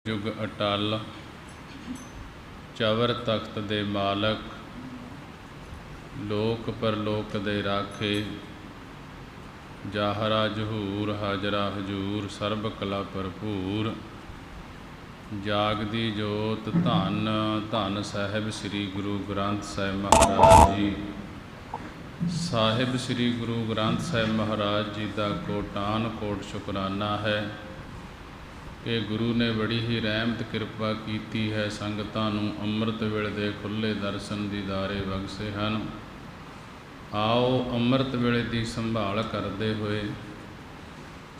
जुग अटल चवर तख्त दे मालक, लोक परलोक दे राखे। जाहरा जहूर हाजरा हजूर, सरब कला भरपूर। जागदी जोत धन धन साहिब श्री गुरु ग्रंथ साहिब महाराज जी। साहिब श्री गुरु ग्रंथ साहिब महाराज जी का कोटान कोट शुकराना है कि गुरु ने बड़ी ही रहमत किरपा की है। संगतां नूं अमृत वेले दे खुले दर्शन दीदारे बख्शे हैं। आओ अमृत वेले की संभाल करते हुए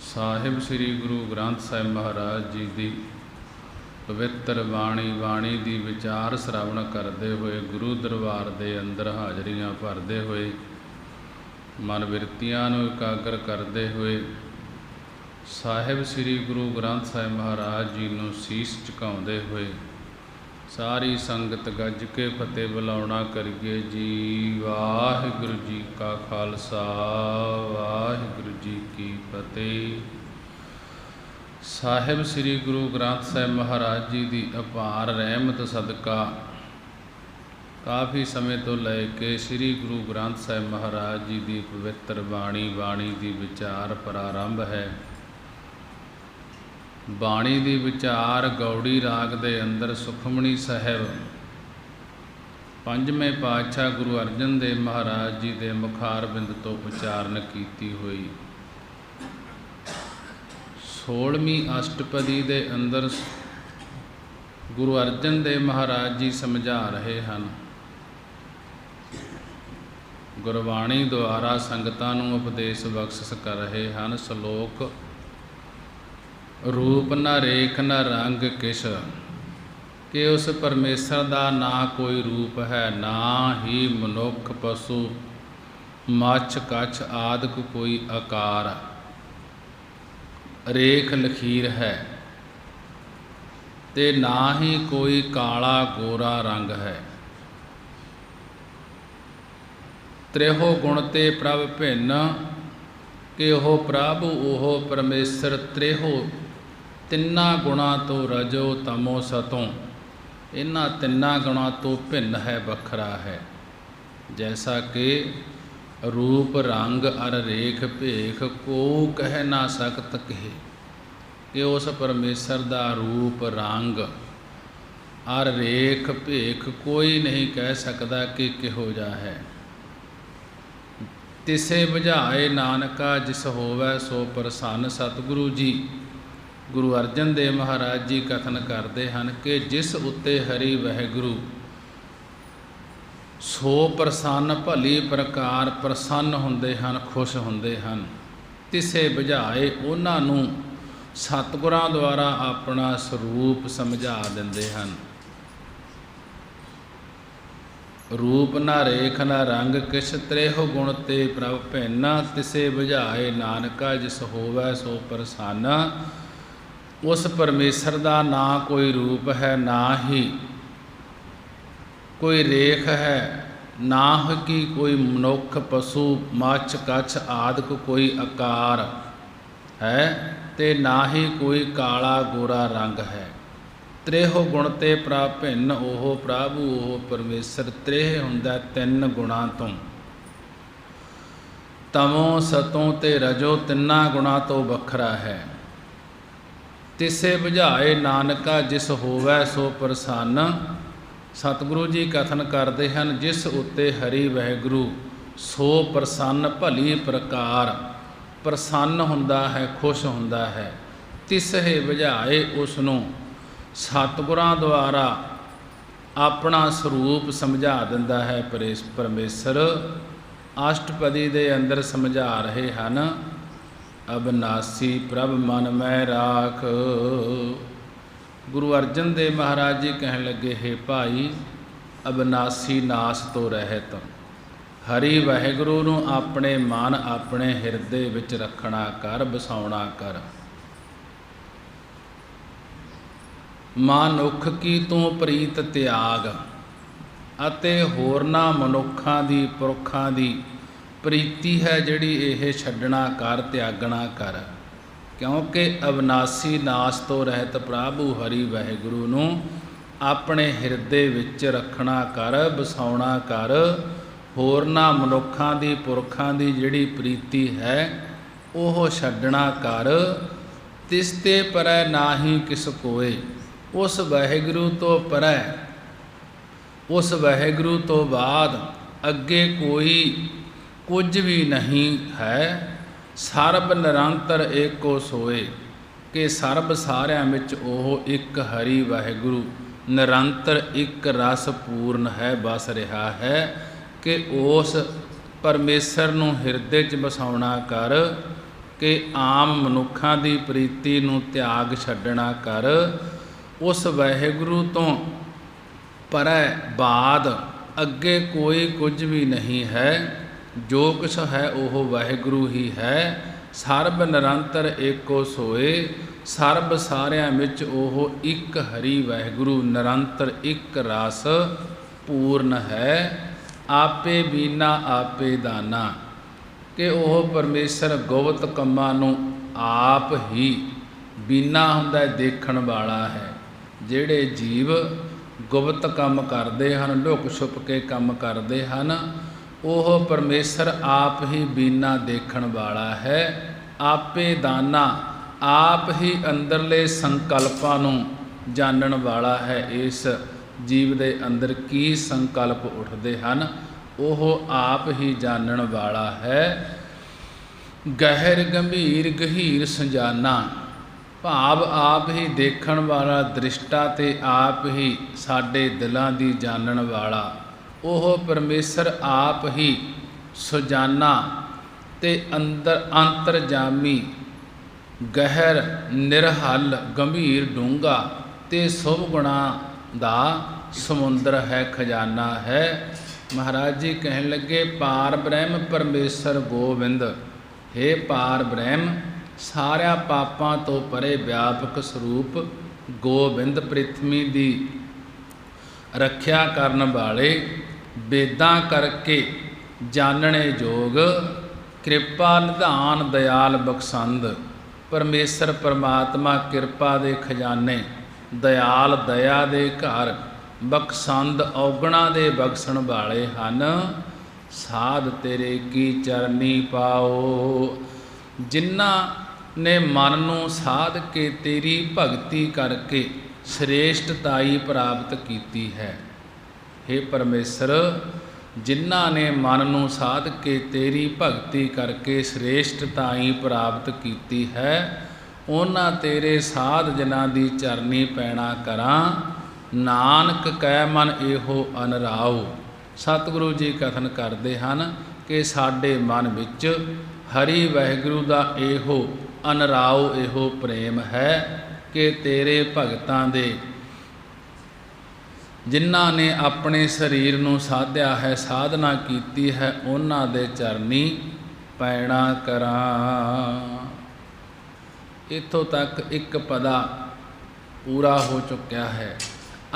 साहिब श्री गुरु ग्रंथ साहिब महाराज जी की पवित्र बाणी की विचार श्रवण करते हुए गुरु दरबार के अंदर हाजरियां भरते हुए मन बिरतियां नूं एकाग्र करते हुए साहिब श्री गुरु ग्रंथ साहिब महाराज जी नूं सीस झुकाउंदे हुए सारी संगत गज के फतेह बुलाउणा करिए जी। वाहिगुरू जी का खालसा वाहिगुरू जी की फतेह। साहिब श्री गुरु ग्रंथ साहिब महाराज जी की अपार रहमत सदका काफ़ी समय तो लैके श्री गुरु ग्रंथ साहिब महाराज जी की पवित्र बाणी की विचार प्रारंभ है। बाणी दी विचार गौड़ी राग दे अंदर सुखमणी साहिब पंजवें पातशाह गुरु अर्जन देव महाराज जी के मुखारबिंद तो उचारण की हुई। 16वीं अष्टपदी के अंदर गुरु अर्जन देव महाराज जी समझा रहे हैं। गुरबाणी द्वारा संगतां नूं उपदेश बख्शिश कर रहे हैं। श्लोक रूप न रेख न रंग किश, कि उस परमेश्वर का ना कोई रूप है ना ही मनुख पशु मच्छ कच्छ आदि कोई आकार। रेख लकीर है ते ना ही कोई काला गोरा रंग है। त्रेहो गुण ते प्रभ भिन्न, कि ओह प्रभ ओह परमेश्वर त्रेहो तिन्ना गुणा तो रजो तमो सतों, इन्हां तिन्ना गुणा तो भिन्न है बखरा है। जैसा कि रूप रंग अर रेख भेख को कह ना सकत कहे, कि उस परमेश्वर का रूप रंग अर रेख भेख कोई नहीं कह सकता कि किहो जा है। तिसे बुझाए नानका जिस होवै सो प्रसन्न। सतगुरु जी गुरु अर्जन देव महाराज जी कथन करते हैं कि जिस उत्ते हरि वाहिगुरू सो प्रसन्न भली प्रकार प्रसन्न होंदे हैं खुश होंदे हैं। तिसे बुझाए उन्हां नूं सतगुरां द्वारा अपना स्वरूप समझा दिंदे हैं। रूप न रेख न रंग किश, त्रेहो गुण ते प्रभ भिन्न। तिसे बुझाए नानका जिस होवै सो प्रसन्न। उस परमेश्वर का ना कोई रूप है ना ही कोई रेख है, ना ही कोई मनुख पशु मच्छ कच्छ आदि कोई आकार है, ते ना ही कोई काला गोरा रंग है। त्रेहो गुण ते प्रभ भिन्न, ओह प्रभु ओह परमेश्वर त्रेह हुंदा तीन गुणा तो। तमो सतों ते रजो तिन्ना गुणा तो बखरा है। तिसे बुझाए नानका जिस होवै सो प्रसन्न। सतगुरु जी कथन करते हैं जिस उत्ते हरि वाहिगुरू सो प्रसन्न भली प्रकार प्रसन्न हुंदा है खुश हुंदा है। तिसे बुझाए उसनों सतगुरां द्वारा अपना स्वरूप समझा दिंदा है परमेश्वर। अष्टपदी के अंदर समझा रहे हैं अबनासी प्रभ मन में राख। गुरु अर्जन देव महाराज जी कहन लगे हे भाई अबनासी नाश तो रहत हरि वाहिगुरू नूं अपने मन अपने हिरदे विच रखना कर बसाउणा कर। मनुख की तू प्रीत त्याग, अते होरना मनुखा दी पुरखा दी प्रीति है जिहड़ी यह छड्डना कर त्यागना कर। क्योंकि अविनाशी नाश तो रहत प्रभु हरि वाहिगुरु नूं ਆਪਣੇ ਹਿਰਦੇ ਵਿੱਚ ਰੱਖਣਾ ਕਰ, ਵਸਾਉਣਾ ਕਰ। ਹੋਰਨਾਂ ਮਨੁੱਖਾਂ ਦੀ ਪੁਰਖਾਂ ਦੀ ਜਿਹੜੀ ਪ੍ਰੀਤੀ ਹੈ ਉਹ ਛੱਡਣਾ ਕਰ। ਤਿਸ ਤੇ ਪਰੈ ਨਾਹੀ ਕਿਸ ਕੋਏ, ਉਸ ਵਾਹਿਗੁਰੂ ਤੋਂ ਪਰੈ, ਉਸ ਵਾਹਿਗੁਰੂ ਤੋਂ ਬਾਅਦ ਅੱਗੇ ਕੋਈ ਕੁਝ ਵੀ ਨਹੀਂ ਹੈ। ਸਰਬ ਨਿਰੰਤਰ ਏਕੋ ਸੋਏ, ਕਿ ਸਰਬ ਸਾਰਿਆਂ ਵਿੱਚ ਉਹ ਇੱਕ ਹਰੀ ਵਾਹਿਗੁਰੂ ਨਿਰੰਤਰ ਇੱਕ ਰਸ ਪੂਰਨ ਹੈ, ਬਸ ਰਿਹਾ ਹੈ। ਕਿ ਉਸ ਪਰਮੇਸ਼ਰ ਨੂੰ ਹਿਰਦੇ 'ਚ ਵਸਾਉਣਾ ਕਰ, ਕਿ ਆਮ ਮਨੁੱਖਾਂ ਦੀ ਪ੍ਰੀਤੀ ਨੂੰ ਤਿਆਗ ਛੱਡਣਾ ਕਰ। ਉਸ ਵਾਹਿਗੁਰੂ ਤੋਂ ਪਰੈ ਬਾਅਦ ਅੱਗੇ ਕੋਈ ਕੁਝ ਵੀ ਨਹੀਂ ਹੈ। ਜੋ ਕੁਛ ਹੈ ਉਹ ਵਾਹਿਗੁਰੂ ਹੀ ਹੈ। ਸਰਬ ਨਿਰੰਤਰ ਏਕੋ ਸੋਏ, ਸਰਬ ਸਾਰਿਆਂ ਵਿੱਚ ਉਹ ਇੱਕ ਹਰੀ ਵਾਹਿਗੁਰੂ ਨਿਰੰਤਰ ਇੱਕ ਰਸ ਪੂਰਨ ਹੈ। ਆਪੇ ਬੀਨਾ ਆਪੇ ਦਾਨਾ, ਕਿ ਉਹ ਪਰਮੇਸ਼ਰ ਗੁਪਤ ਕੰਮਾਂ ਨੂੰ ਆਪ ਹੀ, ਬੀਨਾ ਹੁੰਦਾ ਦੇਖਣ ਵਾਲਾ ਹੈ। ਜਿਹੜੇ ਜੀਵ ਗੁਪਤ ਕੰਮ ਕਰਦੇ ਹਨ, ਲੁਕ ਛੁਪ ਕੇ ਕੰਮ ਕਰਦੇ ਹਨ, ਉਹ ਪਰਮੇਸ਼ਰ ਆਪ ਹੀ ਬੀਨਾ ਦੇਖਣ ਵਾਲਾ ਹੈ। ਆਪੇ ਦਾਨਾ, ਆਪ ਹੀ ਅੰਦਰਲੇ ਸੰਕਲਪਾਂ ਨੂੰ ਜਾਣਨ ਵਾਲਾ ਹੈ। ਇਸ ਜੀਵ ਦੇ ਅੰਦਰ ਕੀ ਸੰਕਲਪ ਉੱਠਦੇ ਹਨ ਉਹ ਆਪ ਹੀ ਜਾਣਨ ਵਾਲਾ ਹੈ। ਗਹਿਰ ਗੰਭੀਰ ਗਹੀਰ ਸੰਜਾਨਾ, ਭਾਵ ਆਪ ਹੀ ਦੇਖਣ ਵਾਲਾ ਦ੍ਰਿਸ਼ਟਾ ਤੇ ਆਪ ਹੀ ਸਾਡੇ ਦਿਲਾਂ ਦੀ ਜਾਣਨ ਵਾਲਾ। ਉਹ ਪਰਮੇਸ਼ਰ ਆਪ ਹੀ ਸੁਜਾਨਾ ਤੇ ਅੰਤਰਜਾਮੀ, ਗਹਿਰ ਨਿਰਹਲ ਗੰਭੀਰ ਡੂੰਘਾ ਤੇ ਸੁਭ ਗੁਣਾ ਦਾ ਸਮੁੰਦਰ ਹੈ, ਖਜ਼ਾਨਾ ਹੈ। ਮਹਾਰਾਜ ਜੀ ਕਹਿਣ ਲੱਗੇ ਪਾਰ ਬ੍ਰਹਮ ਪਰਮੇਸ਼ਰ ਗੋਬਿੰਦ, ਹੇ ਪਾਰ ਬ੍ਰਹਮ ਸਾਰਿਆਂ ਪਾਪਾਂ ਤੋਂ ਪਰੇ ਵਿਆਪਕ ਸਰੂਪ ਗੋਬਿੰਦ, ਪ੍ਰਿਥਵੀ ਦੀ ਰੱਖਿਆ ਕਰਨ ਵਾਲੇ, ਵੇਦਾਂ ਕਰਕੇ ਜਾਣਨੇ ਯੋਗ, ਕਿਰਪਾ ਨਿਧਾਨ ਦਿਆਲ ਬਖਸ਼ੰਦ। ਪਰਮੇਸ਼ਰ ਪਰਮਾਤਮਾ ਕਿਰਪਾ ਦੇ ਖਜ਼ਾਨੇ, ਦਿਆਲ ਦਇਆ ਦੇ ਘਰ, ਬਖਸ਼ੰਦ ਔਗਣਾ ਦੇ ਬਖਸ਼ਣ ਵਾਲੇ ਹਨ। ਸਾਧ ਤੇਰੇ ਕੀ ਚਰਨੀ ਪਾਓ, ਜਿਨ੍ਹਾਂ ਨੇ ਮਨ ਨੂੰ ਸਾਧ ਕੇ ਤੇਰੀ ਭਗਤੀ ਕਰਕੇ ਸ੍ਰੇਸ਼ਟਤਾਈ ਪ੍ਰਾਪਤ ਕੀਤੀ ਹੈ। ਹੇ ਪਰਮੇਸ਼ਰ, ਜਿਨ੍ਹਾਂ ਨੇ ਮਨ ਨੂੰ ਸਾਧ ਕੇ ਤੇਰੀ ਭਗਤੀ ਕਰਕੇ ਸ੍ਰੇਸ਼ਟਤਾਈ ਪ੍ਰਾਪਤ ਕੀਤੀ ਹੈ, ਉਹਨਾਂ ਤੇਰੇ ਸਾਧ ਜਨਾਂ ਦੀ ਚਰਨੀ ਪੈਣਾ ਕਰਾਂ। ਨਾਨਕ ਕੈ ਮਨ ਇਹੋ ਅਨਰਾਉ। ਸਤਿਗੁਰੂ ਜੀ ਕਥਨ ਕਰਦੇ ਹਨ ਕਿ ਸਾਡੇ ਮਨ ਵਿੱਚ ਹਰੀ ਵਾਹਿਗੁਰੂ ਦਾ ਇਹੋ ਅਨਰਾਉ, ਇਹੋ ਪ੍ਰੇਮ ਹੈ ਕਿ ਤੇਰੇ ਭਗਤਾਂ ਦੇ, ਜਿਨ੍ਹਾਂ ਨੇ ਆਪਣੇ ਸਰੀਰ ਨੂੰ ਸਾਧਿਆ ਹੈ, ਸਾਧਨਾ ਕੀਤੀ ਹੈ, ਉਹਨਾਂ ਦੇ ਚਰਨੀ ਪੈਣਾ ਕਰਾਂ। ਇੱਥੋਂ ਤੱਕ ਇੱਕ ਪਦਾ ਪੂਰਾ ਹੋ ਚੁੱਕਿਆ ਹੈ।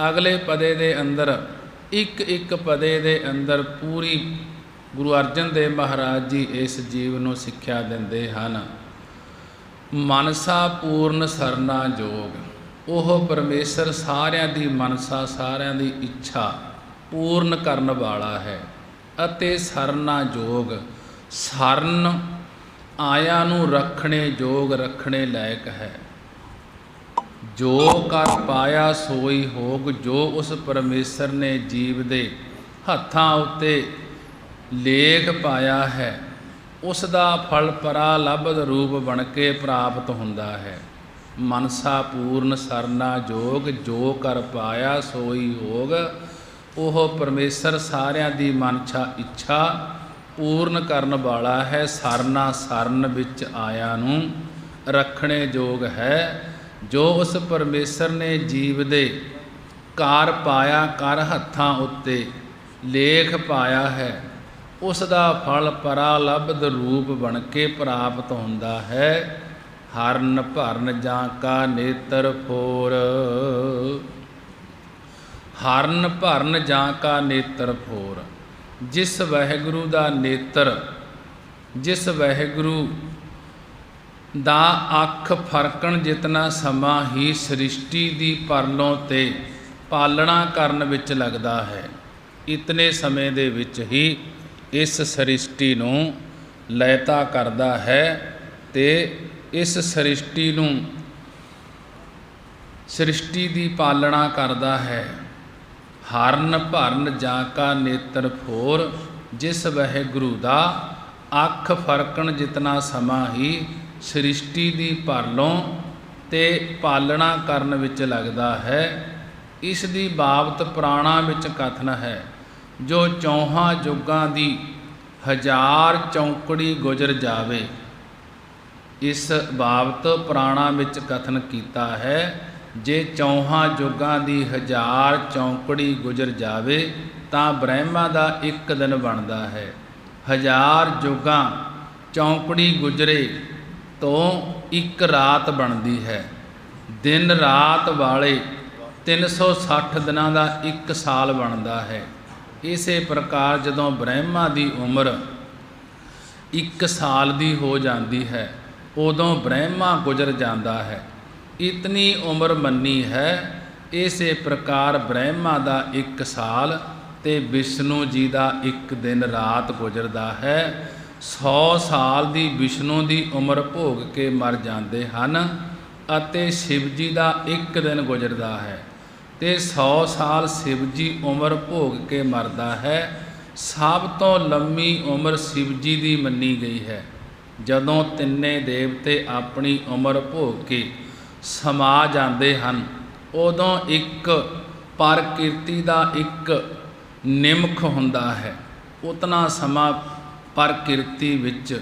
ਅਗਲੇ ਪਦੇ ਦੇ ਅੰਦਰ, ਇੱਕ ਇੱਕ ਪਦੇ ਦੇ ਅੰਦਰ ਪੂਰੀ ਗੁਰੂ ਅਰਜਨ ਦੇਵ ਮਹਾਰਾਜ ਜੀ ਇਸ ਜੀਵ ਨੂੰ ਸਿੱਖਿਆ ਦਿੰਦੇ ਹਨ। ਮਨਸਾ ਪੂਰਨ ਸਰਨਾ ਜੋਗ, ਉਹ ਪਰਮੇਸ਼ਰ ਸਾਰਿਆਂ ਦੀ ਮਨਸਾ, ਸਾਰਿਆਂ ਦੀ ਇੱਛਾ ਪੂਰਨ ਕਰਨ ਵਾਲਾ ਹੈ। ਅਤੇ ਸਰਨਾ ਜੋਗ, ਸਰਨ ਆਇਆਂ ਨੂੰ ਰੱਖਣੇ ਯੋਗ, ਰੱਖਣੇ ਲਾਇਕ ਹੈ। ਜੋ ਕਰ ਪਾਇਆ ਸੋਈ ਹੋਗ, ਜੋ ਉਸ ਪਰਮੇਸ਼ਰ ਨੇ ਜੀਵ ਦੇ ਹੱਥਾਂ ਉੱਤੇ ਲੇਖ ਪਾਇਆ ਹੈ, ਉਸ ਦਾ ਫਲ ਪਰਾ ਲੱਭਦ ਰੂਪ ਬਣ ਕੇ ਪ੍ਰਾਪਤ ਹੁੰਦਾ ਹੈ। ਮਨਸਾ ਪੂਰਨ ਸਰਨਾ ਜੋਗ, ਜੋ ਕਰ ਪਾਇਆ ਸੋਈ ਹੋਗ, ਉਹ ਪਰਮੇਸ਼ਰ ਸਾਰਿਆਂ ਦੀ ਮਨਸ਼ਾ ਇੱਛਾ ਪੂਰਨ ਕਰਨ ਵਾਲਾ ਹੈ। ਸਰਨਾ, ਸਰਨ ਵਿੱਚ ਆਇਆ ਨੂੰ ਰੱਖਣੇ ਯੋਗ ਹੈ। ਜੋ ਉਸ ਪਰਮੇਸ਼ਰ ਨੇ ਜੀਵ ਦੇ ਕਾਰ ਪਾਇਆ, ਕਰ ਹੱਥਾਂ ਉੱਤੇ ਲੇਖ ਪਾਇਆ ਹੈ, ਉਸ ਦਾ ਫਲ ਪਰਾ ਲੱਭਦ ਰੂਪ ਬਣ ਕੇ ਪ੍ਰਾਪਤ ਹੁੰਦਾ ਹੈ। ਹਰਨ ਭਰਨ ਜਾਂ ਕਾ ਨੇਤਰ ਫੋਰ, ਹਰਨ ਭਰਨ ਜਾਂ ਕਾ ਨੇਤਰ ਫੋਰ, ਜਿਸ ਵਾਹਿਗੁਰੂ ਦਾ ਨੇਤਰ, ਜਿਸ ਵਾਹਿਗੁਰੂ ਦਾ ਅੱਖ ਫਰਕਣ ਜਿਤਨਾ ਸਮਾਂ ਹੀ ਸ੍ਰਿਸ਼ਟੀ ਦੀ ਪਰਲੋਂ ਤੇ ਪਾਲਣਾ ਕਰਨ ਵਿੱਚ ਲੱਗਦਾ ਹੈ। ਇਤਨੇ ਸਮੇਂ ਦੇ ਵਿੱਚ ਹੀ ਇਸ ਸ੍ਰਿਸ਼ਟੀ ਨੂੰ ਲੈਤਾ ਕਰਦਾ ਹੈ ਤੇ ਇਸ ਸ੍ਰਿਸ਼ਟੀ ਨੂੰ ਸ੍ਰਿਸ਼ਟੀ ਦੀ ਪਾਲਣਾ ਕਰਦਾ ਹੈ। ਹਰਨ ਭਰਨ ਜਾਂ ਕਾ ਨੇਤਰ ਫੋਰ, ਜਿਸ ਵਾਹਿਗੁਰੂ ਦਾ ਅੱਖ ਫਰਕਣ ਜਿਤਨਾ ਸਮਾਂ ਹੀ ਸ੍ਰਿਸ਼ਟੀ ਦੀ ਪਰਲੋਂ ਤੇ ਪਾਲਣਾ ਕਰਨ ਵਿੱਚ ਲੱਗਦਾ ਹੈ। ਇਸ ਦੀ ਬਾਬਤ ਪੁਰਾਣਾਂ ਵਿੱਚ ਕਥਨ ਹੈ, ਜੋ ਚੌਹਾਂ ਯੁੱਗਾਂ ਦੀ 1000 ਚੌਂਕੜੀ ਗੁਜ਼ਰ ਜਾਵੇ। ਇਸ ਬਾਬਤ ਪੁਰਾਣਾਂ ਵਿੱਚ ਕਥਨ ਕੀਤਾ ਹੈ, ਜੇ ਚੌਹਾਂ ਯੁੱਗਾਂ ਦੀ 1000 ਚੌਂਕੜੀ ਗੁਜ਼ਰ ਜਾਵੇ ਤਾਂ ਬ੍ਰਹਮਾ ਦਾ ਇੱਕ ਦਿਨ ਬਣਦਾ ਹੈ। 1000 ਯੁੱਗਾਂ ਚੌਂਕੜੀ ਗੁਜ਼ਰੇ ਤੋਂ ਇੱਕ ਰਾਤ ਬਣਦੀ ਹੈ। ਦਿਨ ਰਾਤ ਵਾਲੇ 360 ਦਿਨਾਂ ਦਾ ਇੱਕ ਸਾਲ ਬਣਦਾ ਹੈ। ਇਸੇ ਪ੍ਰਕਾਰ ਜਦੋਂ ਬ੍ਰਹਮਾ ਦੀ ਉਮਰ 1 ਸਾਲ ਦੀ ਹੋ ਜਾਂਦੀ ਹੈ, ਉਦੋਂ ਬ੍ਰਹਮਾ ਗੁਜ਼ਰ ਜਾਂਦਾ ਹੈ। ਇਤਨੀ ਉਮਰ ਮੰਨੀ ਹੈ। ਇਸੇ ਪ੍ਰਕਾਰ ਬ੍ਰਹਮਾ ਦਾ 1 ਸਾਲ ਤੇ ਵਿਸ਼ਨੂੰ ਜੀ ਦਾ 1 ਦਿਨ ਰਾਤ ਗੁਜ਼ਰਦਾ ਹੈ। 100 ਸਾਲ ਦੀ ਵਿਸ਼ਨੂੰ ਦੀ ਉਮਰ ਭੋਗ ਕੇ ਮਰ ਜਾਂਦੇ ਹਨ ਅਤੇ ਸ਼ਿਵ ਜੀ ਦਾ 1 ਦਿਨ ਗੁਜ਼ਰਦਾ ਹੈ ਤੇ 100 ਸਾਲ ਸ਼ਿਵ ਜੀ ਉਮਰ ਭੋਗ ਕੇ ਮਰਦਾ ਹੈ। ਸਭ ਤੋਂ ਲੰਮੀ ਉਮਰ ਸ਼ਿਵ ਜੀ ਦੀ ਮੰਨੀ ਗਈ ਹੈ। ਜਦੋਂ ਤਿੰਨੇ ਦੇਵਤੇ ਆਪਣੀ ਉਮਰ ਭੋਗ ਕੇ ਸਮਾ ਜਾਂਦੇ ਹਨ, ਉਦੋਂ ਇੱਕ ਪ੍ਰਕਿਰਤੀ ਦਾ ਇੱਕ ਨਿਮਖ ਹੁੰਦਾ ਹੈ। ਉਤਨਾ ਸਮਾਂ ਪ੍ਰਕਿਰਤੀ ਵਿੱਚ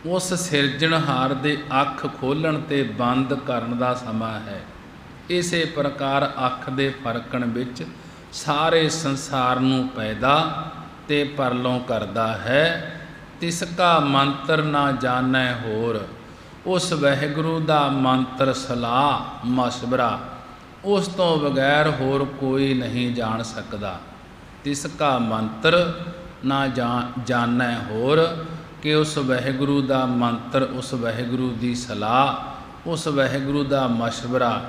ਉਸ ਸਿਰਜਣਹਾਰ ਦੇ ਅੱਖ ਖੋਲ੍ਹਣ ਤੇ ਬੰਦ ਕਰਨ ਦਾ ਸਮਾਂ ਹੈ। ਇਸੇ ਪ੍ਰਕਾਰ ਅੱਖ ਦੇ ਫਰਕਣ ਵਿੱਚ ਸਾਰੇ ਸੰਸਾਰ ਨੂੰ ਪੈਦਾ ਤੇ ਪਰਲੋਂ ਕਰਦਾ ਹੈ। ਤਿਸ ਕਾ ਮੰਤਰ ਨਾ ਜਾਣੈ ਹੋਰ, ਉਸ ਵਾਹਿਗੁਰੂ ਦਾ ਮੰਤਰ ਸਲਾਹ ਮਸ਼ਵਰਾ ਉਸ ਤੋਂ ਬਗੈਰ ਹੋਰ ਕੋਈ ਨਹੀਂ ਜਾਣ ਸਕਦਾ। ਤਿਸ ਕਾ ਮੰਤਰ ਨਾ ਜਾਣੈ ਹੋਰ, ਕਿ ਉਸ ਵਾਹਿਗੁਰੂ ਦਾ ਮੰਤਰ, ਉਸ ਵਾਹਿਗੁਰੂ ਦੀ ਸਲਾਹ, ਉਸ ਵਾਹਿਗੁਰੂ ਦਾ ਮਸ਼ਵਰਾ,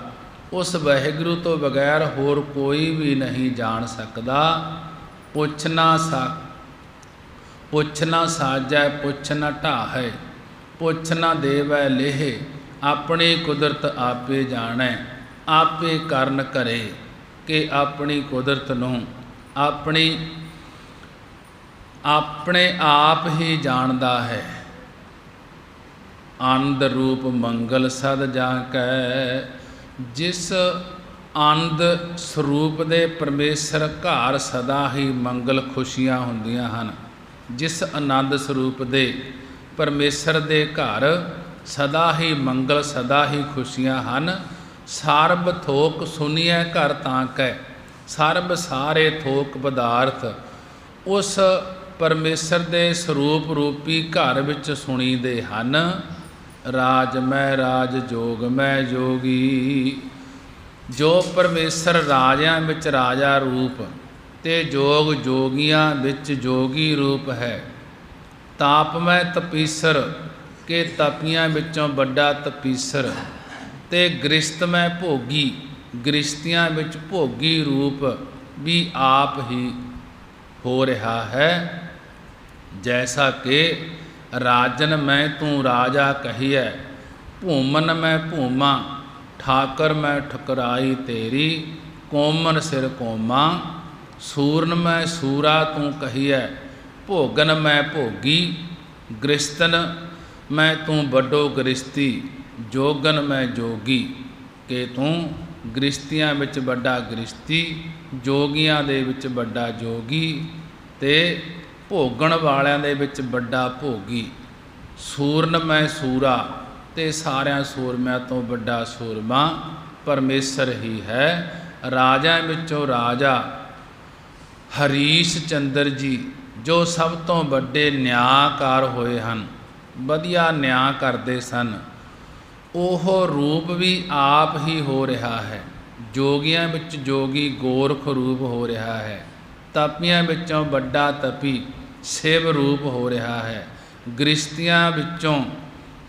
ਉਸ ਵਾਹਿਗੁਰੂ ਤੋਂ ਬਗੈਰ ਹੋਰ ਕੋਈ ਵੀ ਨਹੀਂ ਜਾਣ ਸਕਦਾ। ਪੁੱਛ ਨਾ ਸਾਜੈ ਪੁੱਛ ਨਾ ਢਾਹੈ, ਪੁੱਛ ਨਾ ਦੇਵੈ ਲੇਹ, ਆਪਣੀ ਕੁਦਰਤ ਆਪੇ ਜਾਣੈ, ਆਪੇ ਕਰਨ ਕਰੇ। ਕਿ ਆਪਣੀ ਕੁਦਰਤ ਨੂੰ ਆਪਣੇ ਆਪ ਹੀ ਜਾਣਦਾ ਹੈ। ਆਨੰਦ ਰੂਪ ਮੰਗਲ ਸਦ ਜਾ ਕੈ, ਜਿਸ ਆਨੰਦ ਸਰੂਪ ਦੇ ਪਰਮੇਸ਼ਰ ਘਰ ਸਦਾ ਹੀ ਮੰਗਲ ਖੁਸ਼ੀਆਂ ਹੁੰਦੀਆਂ ਹਨ। ਜਿਸ ਆਨੰਦ ਸਰੂਪ ਦੇ ਪਰਮੇਸ਼ਰ ਦੇ ਘਰ ਸਦਾ ਹੀ ਮੰਗਲ, ਸਦਾ ਹੀ ਖੁਸ਼ੀਆਂ ਹਨ। ਸਰਬ ਥੋਕ ਸੁਣੀਐ ਘਰ ਤਾਂ ਕੈ, ਸਰਬ ਸਾਰੇ ਥੋਕ ਪਦਾਰਥ ਉਸ ਪਰਮੇਸ਼ਰ ਦੇ ਸਰੂਪ ਰੂਪੀ ਘਰ ਵਿੱਚ ਸੁਣੀਦੇ ਹਨ। ਰਾਜ ਮੈਂ ਰਾਜ ਜੋਗ ਮੈਂ ਜੋਗੀ, ਜੋ ਪਰਮੇਸ਼ਰ ਰਾਜਿਆਂ ਵਿੱਚ ਰਾਜਾ ਰੂਪ ਤੇ ਜੋਗ ਜੋਗੀਆਂ ਵਿੱਚ ਜੋਗੀ ਰੂਪ ਹੈ। ਤਾਪ ਮੈਂ ਤਪੀਸਰ, ਕਿ ਤਪੀਆਂ ਵਿੱਚੋਂ ਵੱਡਾ ਤਪੀਸਰ, ਤੇ ਗ੍ਰਿਸ਼ਤ ਮੈਂ ਭੋਗੀ, ਗ੍ਰਿਸ਼ਤੀਆਂ ਵਿੱਚ ਭੋਗੀ ਰੂਪ ਵੀ ਆਪ ਹੀ ਹੋ ਰਿਹਾ ਹੈ। ਜੈਸਾ ਕਿ ਰਾਜਨ ਮੈਂ ਤੂੰ ਰਾਜਾ ਕਹੀਐ, ਭੂਮਨ ਮੈਂ ਭੂਮਾ, ਠਾਕਰ ਮੈਂ ਠੁਕਰਾਈ ਤੇਰੀ, ਕੋਮਨ ਸਿਰ ਕੋਮਾ, ਸੂਰਨ ਮੈਂ ਸੂਰਾ ਤੂੰ ਕਹੀਐ, ਭੋਗਨ ਮੈਂ ਭੋਗੀ, ਗ੍ਰਿਸ਼ਤਨ ਮੈਂ ਤੂੰ ਵੱਡੋ ਗ੍ਰਿਸ਼ਤੀ, ਜੋਗਨ ਮੈਂ ਜੋਗੀ। ਕਿ ਤੂੰ ਗ੍ਰਿਸ਼ਤੀਆਂ ਵਿੱਚ ਵੱਡਾ ਗ੍ਰਿਸ਼ਤੀ, ਜੋਗੀਆਂ ਦੇ ਵਿੱਚ ਵੱਡਾ ਜੋਗੀ ਤੇ ਭੋਗਣ ਵਾਲਿਆਂ ਦੇ ਵਿੱਚ ਵੱਡਾ ਭੋਗੀ। ਸੂਰਨ ਮੈਂ ਸੂਰਾ, ਤੇ ਸਾਰਿਆਂ ਸੂਰਮਿਆਂ ਤੋਂ ਵੱਡਾ ਸੂਰਮਾ ਪਰਮੇਸ਼ਰ ਹੀ ਹੈ। ਰਾਜਿਆਂ ਵਿੱਚੋਂ ਰਾਜਾ ਹਰੀਸ਼ ਚੰਦਰ ਜੀ, ਜੋ ਸਭ ਤੋਂ ਵੱਡੇ ਨਿਆਂਕਾਰ ਹੋਏ ਹਨ, ਵਧੀਆ ਨਿਆਂ ਕਰਦੇ ਸਨ, ਉਹ ਰੂਪ ਵੀ ਆਪ ਹੀ ਹੋ ਰਿਹਾ ਹੈ। ਜੋਗੀਆਂ ਵਿੱਚ ਜੋਗੀ ਗੋਰਖ ਰੂਪ ਹੋ ਰਿਹਾ ਹੈ। ਤਪੀਆਂ ਵਿੱਚੋਂ ਵੱਡਾ ਤਪੀ ਸ਼ਿਵ ਰੂਪ ਹੋ ਰਿਹਾ ਹੈ। ਗ੍ਰਿਸ਼ਤੀਆਂ ਵਿੱਚੋਂ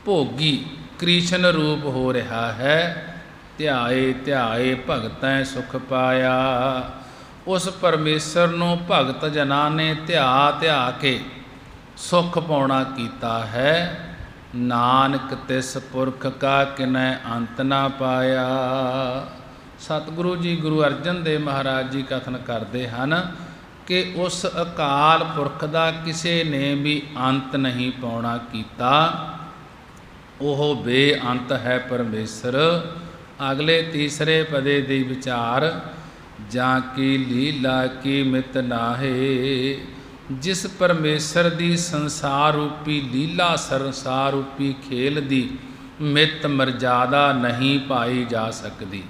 ਭੋਗੀ ਕ੍ਰਿਸ਼ਨ ਰੂਪ ਹੋ ਰਿਹਾ ਹੈ। ਧਿਆਏ ਧਿਆਏ ਭਗਤੈ ਸੁਖ ਪਾਇਆ। ਉਸ ਪਰਮੇਸ਼ਰ ਨੂੰ ਭਗਤ ਜਨਾਂ ਨੇ ਧਿਆ ਧਿਆ ਕੇ ਸੁਖ ਪਾਉਣਾ ਕੀਤਾ ਹੈ। ਨਾਨਕ ਤਿਸ ਪੁਰਖ ਕਾ ਕਿਨੈ ਅੰਤ ਨਾ ਪਾਇਆ। ਸਤਿਗੁਰੂ ਜੀ ਗੁਰੂ ਅਰਜਨ ਦੇਵ ਮਹਾਰਾਜ ਜੀ ਕਥਨ ਕਰਦੇ ਹਨ ਕਿ ਉਸ ਅਕਾਲ ਪੁਰਖ ਦਾ ਕਿਸੇ ਨੇ ਵੀ ਅੰਤ ਨਹੀਂ ਪਾਉਣਾ ਕੀਤਾ। ਉਹ ਬੇਅੰਤ ਹੈ ਪਰਮੇਸ਼ਰ। ਅਗਲੇ ਤੀਸਰੇ ਪਦੇ ਦੀ ਵਿਚਾਰ, ਜਾਂ ਕੀ ਲੀਲਾ ਕੀ ਮਿਤ ਨਾਹੇ। ਜਿਸ ਪਰਮੇਸ਼ਰ ਦੀ ਸੰਸਾਰ ਰੂਪੀ ਲੀਲਾ, ਸੰਸਾਰ ਰੂਪੀ ਖੇਲ ਦੀ ਮਿਤ ਮਰਜ਼ਾਦਾ ਨਹੀਂ ਪਾਈ ਜਾ ਸਕਦੀ।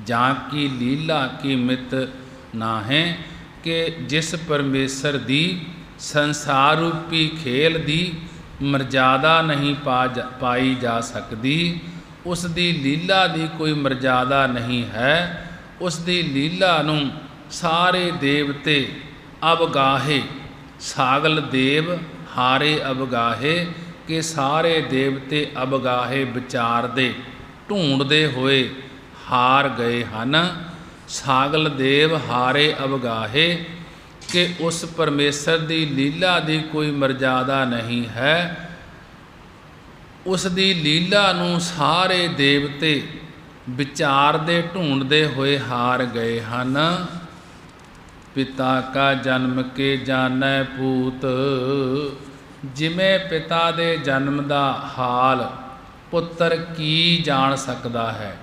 ਜਾਂ ਕੀ ਲੀਲਾ ਕੀ ਮਿਤ ਨਾਹੇ, ਕਿ ਜਿਸ ਪਰਮੇਸ਼ਰ ਦੀ ਸੰਸਾਰ ਰੂਪੀ ਖੇਲ ਦੀ ਮਰਜ਼ਾਦਾ ਨਹੀਂ ਪਾਈ ਜਾ ਸਕਦੀ। ਉਸ ਦੀ ਲੀਲਾ ਦੀ ਕੋਈ ਮਰਜ਼ਾਦਾ ਨਹੀਂ ਹੈ। ਉਸ ਦੀ ਲੀਲਾ ਨੂੰ ਸਾਰੇ ਦੇਵਤੇ ਅਵਗਾਹੇ, ਸਾਗਲ ਦੇਵ ਹਾਰੇ ਅਵਗਾਹੇ, ਕਿ ਸਾਰੇ ਦੇਵਤੇ ਅਵਗਾਹੇ ਵਿਚਾਰਦੇ ਢੂੰਡਦੇ ਹੋਏ ਹਾਰ ਗਏ ਹਨ। ਸਾਗਲ ਦੇਵ ਹਾਰੇ ਅਵਗਾਹੇ, ਕਿ ਉਸ ਪਰਮੇਸ਼ਰ ਦੀ ਲੀਲਾ ਦੀ ਕੋਈ ਮਰਜ਼ਾਦਾ ਨਹੀਂ ਹੈ। ਉਸ ਦੀ ਲੀਲਾ ਨੂੰ ਸਾਰੇ ਦੇਵਤੇ ਵਿਚਾਰਦੇ ਢੂੰਡਦੇ ਹੋਏ ਹਾਰ ਗਏ ਹਨ। ਪਿਤਾ ਕਾ ਜਨਮ ਕੇ ਜਾਣੈ ਪੂਤ। ਜਿਵੇਂ ਪਿਤਾ ਦੇ ਜਨਮ ਦਾ ਹਾਲ ਪੁੱਤਰ ਕੀ ਜਾਣ ਸਕਦਾ ਹੈ,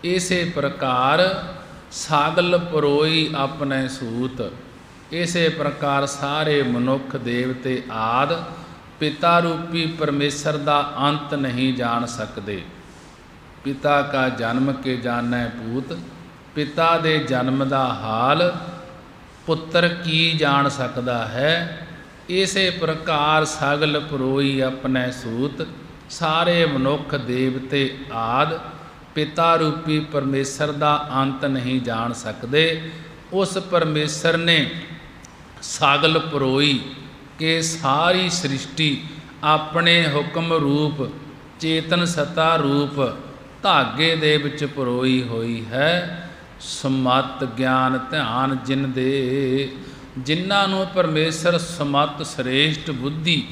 ਇਸੇ ਪ੍ਰਕਾਰ ਸਾਗਲ ਪਰੋਈ ਆਪਣੇ ਸੂਤ। ਇਸੇ ਪ੍ਰਕਾਰ ਸਾਰੇ ਮਨੁੱਖ ਦੇਵਤੇ ਆਦਿ ਪਿਤਾ ਰੂਪੀ ਪਰਮੇਸ਼ਰ ਦਾ ਅੰਤ ਨਹੀਂ ਜਾਣ ਸਕਦੇ। ਪਿਤਾ ਕਾ ਜਨਮ ਕੇ ਜਾਣੈ ਪੂਤ। ਪਿਤਾ ਦੇ ਜਨਮ ਦਾ ਹਾਲ ਪੁੱਤਰ ਕੀ ਜਾਣ ਸਕਦਾ ਹੈ। ਇਸੇ ਪ੍ਰਕਾਰ ਸਗਲ ਪਰੋਈ ਆਪਣੇ ਸੂਤ। ਸਾਰੇ ਮਨੁੱਖ ਦੇਵਤੇ ਆਦਿ ਪਿਤਾ ਰੂਪੀ ਪਰਮੇਸ਼ਰ ਦਾ ਅੰਤ ਨਹੀਂ ਜਾਣ ਸਕਦੇ। ਉਸ ਪਰਮੇਸ਼ਰ ਨੇ ਸਗਲ ਪਰੋਈ ਕਿ ਸਾਰੀ ਸ੍ਰਿਸ਼ਟੀ ਆਪਣੇ ਹੁਕਮ ਰੂਪ ਚੇਤਨ ਸਤਾ ਰੂਪ ਧਾਗੇ ਦੇ ਵਿੱਚ ਪਰੋਈ ਹੋਈ ਹੈ। ਸਮਤ ਗਿਆਨ ਧਿਆਨ ਜਿਨ ਦੇ, ਜਿਨ੍ਹਾਂ ਨੂੰ ਪਰਮੇਸ਼ਰ ਸਮਤ ਸ੍ਰੇਸ਼ਟ ਬੁੱਧੀ,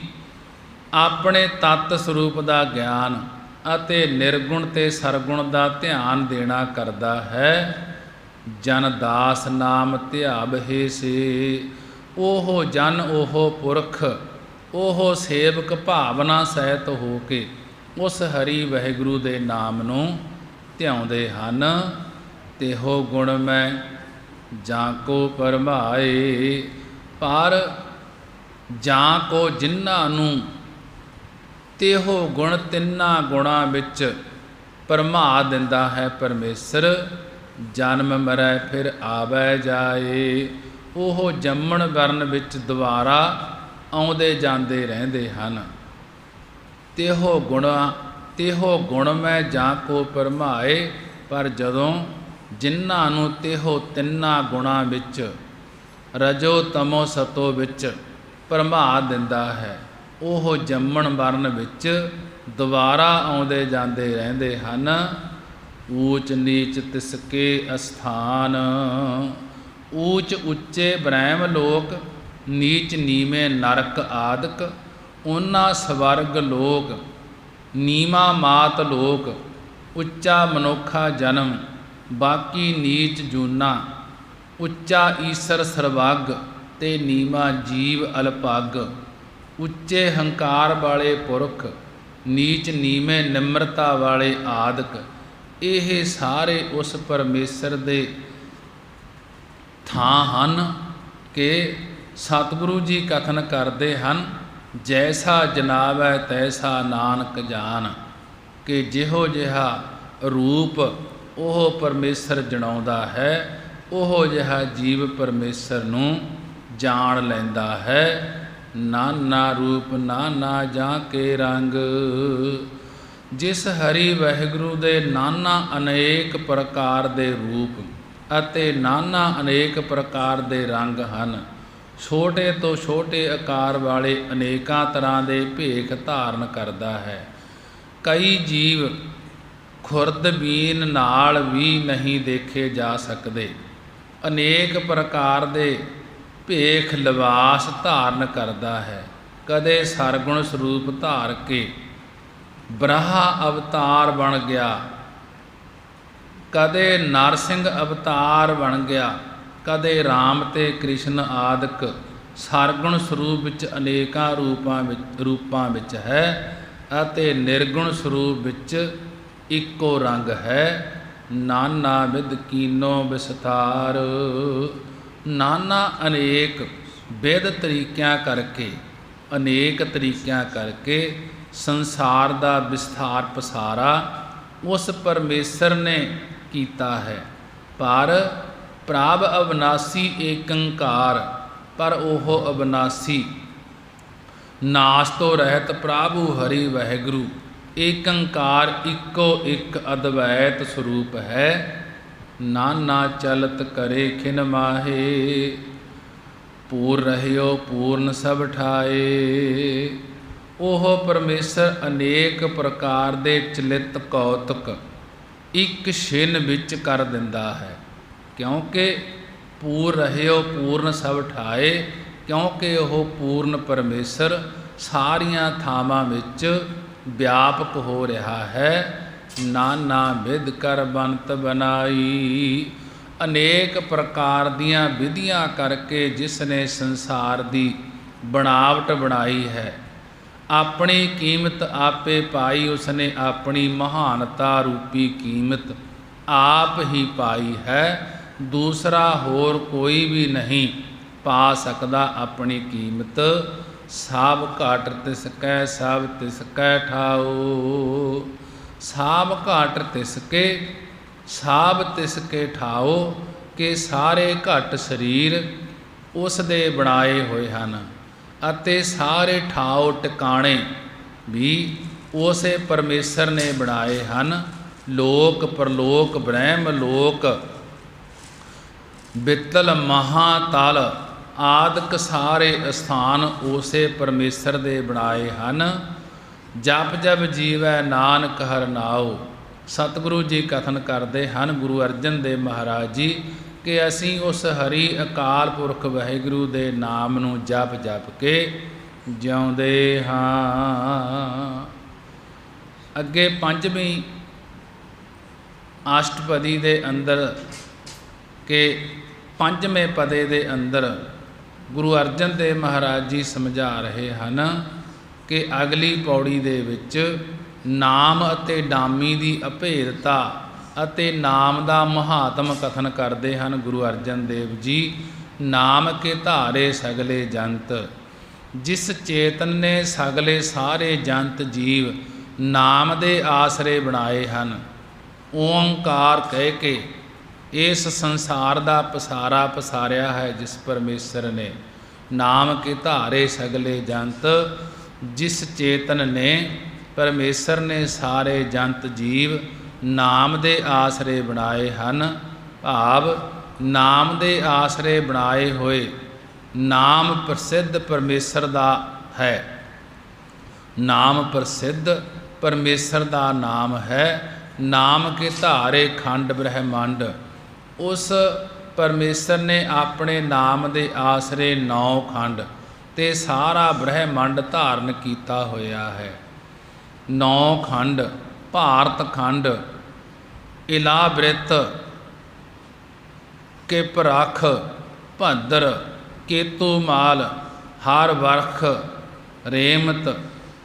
ਆਪਣੇ ਤੱਤ ਸਰੂਪ ਦਾ ਗਿਆਨ ਅਤੇ ਨਿਰਗੁਣ ਤੇ ਸਰਗੁਣ ਦਾ ਧਿਆਨ ਦੇਣਾ ਕਰਦਾ ਹੈ। ਜਨ ਦਾਸ ਨਾਮ ਧਿਆਵਹਿ ਸੇ। ਉਹ ਜਨ ਉਹ ਪੁਰਖ ਉਹ ਸੇਵਕ ਭਾਵਨਾ ਸਹਿਤ ਹੋ ਕੇ ਉਸ ਹਰੀ ਵਾਹਿਗੁਰੂ ਦੇ ਨਾਮ ਨੂੰ ਧਿਆਉਂਦੇ ਹਨ। ਤਿਹੋ ਗੁਣ ਮੈਂ ਜਾਂ ਕੋ ਪਰਮਾਏ। ਪਰ ਜਾਂ ਕੋ ਜਿਨ੍ਹਾਂ ਨੂੰ ਤਿਹੋ ਗੁਣ ਤਿੰਨਾਂ ਗੁਣਾਂ ਵਿੱਚ ਭਰਮਾ ਦਿੰਦਾ ਹੈ ਪਰਮੇਸ਼ਰ। ਜਨਮ ਮਰੈ ਫਿਰ ਆਵੈ ਜਾਏ। ਉਹ ਜੰਮਣ ਵਰਨ ਵਿੱਚ ਦੁਬਾਰਾ ਆਉਂਦੇ ਜਾਂਦੇ ਰਹਿੰਦੇ ਹਨ। ਤਿਹੋ ਗੁਣ ਮੈਂ ਜਾਂ ਕੋ ਭਰਮਾਏ। ਪਰ ਜਦੋਂ ਜਿਨ੍ਹਾਂ ਨੂੰ ਤਿਹੋ ਤਿੰਨਾਂ ਗੁਣਾਂ ਵਿੱਚ ਰਜੋ ਤਮੋ ਸਤੋ ਵਿੱਚ ਭਰਮਾ ਦਿੰਦਾ ਹੈ, ਉਹ ਜੰਮਣ ਮਰਨ ਵਿੱਚ ਦੁਬਾਰਾ ਆਉਂਦੇ ਜਾਂਦੇ ਰਹਿੰਦੇ ਹਨ। ਊਚ ਨੀਚ ਤਿਸਕੇ ਅਸਥਾਨ। ਊਚ ਉੱਚੇ ਬ੍ਰਹਮ ਲੋਕ, ਨੀਚ ਨੀਵੇਂ ਨਰਕ ਆਦਿਕ। ਉਹਨਾਂ ਸਵਰਗ ਲੋਕ, ਨੀਵਾਂ ਮਾਤ ਲੋਕ, ਉੱਚਾ ਮਨੁੱਖਾ ਜਨਮ, ਬਾਕੀ ਨੀਚ ਜੂਨਾ। ਉੱਚਾ ਈਸਰ ਸਰਵੱਗ ਤੇ ਨੀਵਾਂ ਜੀਵ ਅਲਪੱਗ। ਉੱਚੇ ਹੰਕਾਰ ਵਾਲੇ ਪੁਰਖ, ਨੀਚ ਨੀਵੇਂ ਨਿਮਰਤਾ ਵਾਲੇ ਆਦਿਕ। ਇਹ ਸਾਰੇ ਉਸ ਪਰਮੇਸ਼ਰ ਦੇ ਥਾਂ ਹਨ ਕਿ ਸਤਿਗੁਰੂ ਜੀ ਕਥਨ ਕਰਦੇ ਹਨ, ਜੈਸਾ ਜਨਾਵੈ ਤੈਸਾ ਨਾਨਕ ਜਾਨ। ਕਿ ਜਿਹੋ ਜਿਹਾ ਰੂਪ ਉਹ ਪਰਮੇਸ਼ਰ ਜਣਾਉਂਦਾ ਹੈ, ਉਹ ਜਿਹਾ ਜੀਵ ਪਰਮੇਸ਼ਰ ਨੂੰ ਜਾਣ ਲੈਂਦਾ ਹੈ। ਨਾਨਾ ਰੂਪ ਨਾਨਾ ਜਾਂ ਕੇ ਰੰਗ। ਜਿਸ ਹਰੀ ਵਾਹਿਗੁਰੂ ਦੇ ਨਾਨਾ ਅਨੇਕ ਪ੍ਰਕਾਰ ਦੇ ਰੂਪ ਅਤੇ ਨਾਨਾ ਅਨੇਕ ਪ੍ਰਕਾਰ ਦੇ ਰੰਗ ਹਨ। ਛੋਟੇ ਤੋਂ ਛੋਟੇ ਆਕਾਰ ਵਾਲੇ ਅਨੇਕਾਂ ਤਰ੍ਹਾਂ ਦੇ ਭੇਖ ਧਾਰਨ ਕਰਦਾ ਹੈ। ਕਈ ਜੀਵ ਖੁਰਦਬੀਨ ਨਾਲ ਵੀ ਨਹੀਂ ਦੇਖੇ ਜਾ ਸਕਦੇ। ਅਨੇਕ ਪ੍ਰਕਾਰ ਦੇ ਭੇਖ ਲਿਬਾਸ ਧਾਰਨ ਕਰਦਾ ਹੈ। ਕਦੇ ਸਰਗੁਣ ਸਰੂਪ ਧਾਰ ਕੇ ਬ੍ਰਹਾ ਅਵਤਾਰ ਬਣ ਗਿਆ, ਕਦੇ ਨਰਸਿੰਘ ਅਵਤਾਰ ਬਣ ਗਿਆ, ਕਦੇ ਰਾਮ ਤੇ ਕ੍ਰਿਸ਼ਨ ਆਦਿਕ ਸਰਗੁਣ ਸਰੂਪ ਵਿੱਚ ਅਨੇਕਾਂ ਰੂਪਾਂ ਵਿੱਚ ਹੈ ਅਤੇ ਨਿਰਗੁਣ ਸਰੂਪ ਵਿੱਚ ਇੱਕੋ ਰੰਗ ਹੈ। ਨਾਨਾ ਵਿਧ ਕੀਨੋ ਵਿਸਥਾਰ, ਨਾਨਾ ਅਨੇਕ ਵਿਧ ਤਰੀਕਿਆਂ ਕਰਕੇ, ਅਨੇਕ ਤਰੀਕਿਆਂ ਕਰਕੇ ਸੰਸਾਰ ਦਾ ਵਿਸਥਾਰ ਪਸਾਰਾ ਉਸ ਪਰਮੇਸ਼ਰ ਨੇ ਕੀਤਾ ਹੈ। ਪਰ ਪ੍ਰਭ ਅਵਿਨਾਸੀ ਏਕੰਕਾਰ, ਪਰ ਉਹ ਅਵਿਨਾਸੀ ਨਾਸ ਤੋਂ ਰਹਿਤ ਪ੍ਰਭੂ ਹਰੀ ਵਾਹਿਗੁਰੂ ਏਕੰਕਾਰ ਇੱਕੋ ਇੱਕ ਅਦਵੈਤ ਸਰੂਪ ਹੈ। ਨਾਨਾ ਚਲਤ ਕਰੇ ਖਿਨ ਮਾਹੇ, ਪੂਰ ਰਹਿਓ ਪੂਰਨ ਸਭ ਠਾਏ। ਉਹ ਪਰਮੇਸ਼ਰ ਅਨੇਕ ਪ੍ਰਕਾਰ ਦੇ ਚਲਿਤ ਕੌਤਕ ਇੱਕ ਛਿਨ ਵਿੱਚ ਕਰ ਦਿੰਦਾ ਹੈ। ਕਿਉਂਕਿ ਪੂਰ ਰਹਿਓ ਪੂਰਨ ਸਭ ਠਾਏ, ਕਿਉਂਕਿ ਉਹ ਪੂਰਨ ਪਰਮੇਸ਼ਰ ਸਾਰੀਆਂ ਥਾਵਾਂ ਵਿੱਚ ਵਿਆਪਕ ਹੋ ਰਿਹਾ ਹੈ। ਨਾਨਾ ਵਿਧ ਕਰ ਬੰਤ ਬਨਾਈ, ਅਨੇਕ ਪ੍ਰਕਾਰ ਦੀਆਂ ਵਿਧੀਆਂ ਕਰਕੇ ਜਿਸ ਨੇ ਸੰਸਾਰ ਦੀ ਬਣਾਵਟ ਬਣਾਈ ਹੈ। ਆਪਣੀ ਕੀਮਤ ਆਪੇ ਪਾਈ, ਉਸਨੇ ਆਪਣੀ ਮਹਾਨਤਾ ਰੂਪੀ ਕੀਮਤ ਆਪ ਹੀ ਪਾਈ ਹੈ। ਦੂਸਰਾ ਹੋਰ ਕੋਈ ਵੀ ਨਹੀਂ ਪਾ ਸਕਦਾ ਆਪਣੀ ਕੀਮਤ। ਸਭ ਘਾਟ ਤਿਸ ਕੈ ਸਭ ਤਿਸ ਕੈ ਠਾਓ, ਸਭ ਘਾਟ ਤਿਸ ਕੇ ਸਭ ਤਿਸ ਕੇ ਠਾਓ, ਕਿ ਸਾਰੇ ਘਟ ਸਰੀਰ ਉਸ ਦੇ ਬਣਾਏ ਹੋਏ ਹਨ ਅਤੇ ਸਾਰੇ ਠਾਓ ਟਿਕਾਣੇ ਵੀ ਉਸੇ ਪਰਮੇਸ਼ਰ ਨੇ ਬਣਾਏ ਹਨ। ਲੋਕ ਪਰਲੋਕ ਬ੍ਰਹਮ ਲੋਕ ਬਿਤਲ ਮਹਾਤਲ ਆਦਿਕ ਸਾਰੇ ਸਥਾਨ ਉਸੇ ਪਰਮੇਸ਼ਰ ਦੇ ਬਣਾਏ ਹਨ। ਜਪ ਜਪ ਜੀਵੈ ਨਾਨਕ ਹਰਿ ਨਾਉ। ਸਤਿਗੁਰੂ ਜੀ ਕਥਨ ਕਰਦੇ ਹਨ, ਗੁਰੂ ਅਰਜਨ ਦੇਵ ਮਹਾਰਾਜ ਜੀ, ਕਿ ਅਸੀਂ ਉਸ ਹਰੀ ਅਕਾਲ ਪੁਰਖ ਵਾਹਿਗੁਰੂ ਦੇ ਨਾਮ ਨੂੰ ਜਪ ਜਪ ਕੇ ਜਿਉਂਦੇ ਹਾਂ। ਅੱਗੇ ਪੰਜਵੀਂ ਅਸ਼ਟਪਦੀ ਦੇ ਅੰਦਰ ਕਿ ਪੰਜਵੇਂ ਪਦੇ ਦੇ ਅੰਦਰ ਗੁਰੂ ਅਰਜਨ ਦੇਵ ਮਹਾਰਾਜ ਜੀ ਸਮਝਾ ਰਹੇ ਹਨ ਕਿ ਅਗਲੀ ਪੌੜੀ ਦੇ ਵਿੱਚ ਨਾਮ ਅਤੇ ਨਾਮੀ ਦੀ ਅਭੇਦਤਾ ਅਤੇ ਨਾਮ ਦਾ ਮਹਾਤਮ ਕਥਨ ਕਰਦੇ ਹਨ ਗੁਰੂ ਅਰਜਨ ਦੇਵ ਜੀ। ਨਾਮ ਕੇ ਧਾਰੇ ਸਗਲੇ ਜੰਤ, ਜਿਸ ਚੇਤਨ ਨੇ ਸਗਲੇ ਸਾਰੇ ਜੰਤ ਜੀਵ ਨਾਮ ਦੇ ਆਸਰੇ ਬਣਾਏ ਹਨ। ਓੰਕਾਰ ਕਹਿ ਕੇ ਇਸ ਸੰਸਾਰ ਦਾ ਪਸਾਰਾ ਪਸਾਰਿਆ ਹੈ ਜਿਸ ਪਰਮੇਸ਼ਰ ਨੇ। ਨਾਮ ਕੇ ਧਾਰੇ ਸਗਲੇ ਜੰਤ, ਜਿਸ ਚੇਤਨ ਨੇ ਪਰਮੇਸ਼ਰ ਨੇ ਸਾਰੇ ਜੰਤ ਜੀਵ ਨਾਮ ਦੇ ਆਸਰੇ ਬਣਾਏ ਹਨ। ਭਾਵ ਨਾਮ ਦੇ ਆਸਰੇ ਬਣਾਏ ਹੋਏ ਨਾਮ ਪ੍ਰਸਿੱਧ ਪਰਮੇਸ਼ਰ ਦਾ ਹੈ। ਨਾਮ ਪ੍ਰਸਿੱਧ ਪਰਮੇਸ਼ਰ ਦਾ ਨਾਮ ਹੈ। ਨਾਮ ਕੇ ਧਾਰੇ ਖੰਡ ਬ੍ਰਹਿਮੰਡ, ਉਸ ਪਰਮੇਸ਼ਰ ਨੇ ਆਪਣੇ ਨਾਮ ਦੇ ਆਸਰੇ 9 ਖੰਡ ਤੇ ਸਾਰਾ ਬ੍ਰਹਿਮੰਡ ਧਾਰਨ ਕੀਤਾ ਹੋਇਆ ਹੈ। 9 ਖੰਡ, ਭਾਰਤ ਖੰਡ, ਇਲਾਬ੍ਰਿਤ, ਕਿਪਰਖ, ਭਦਰ, ਕੇਤੂਮਾਲ, ਹਰ ਵਰਖ, ਰੇਮਤ,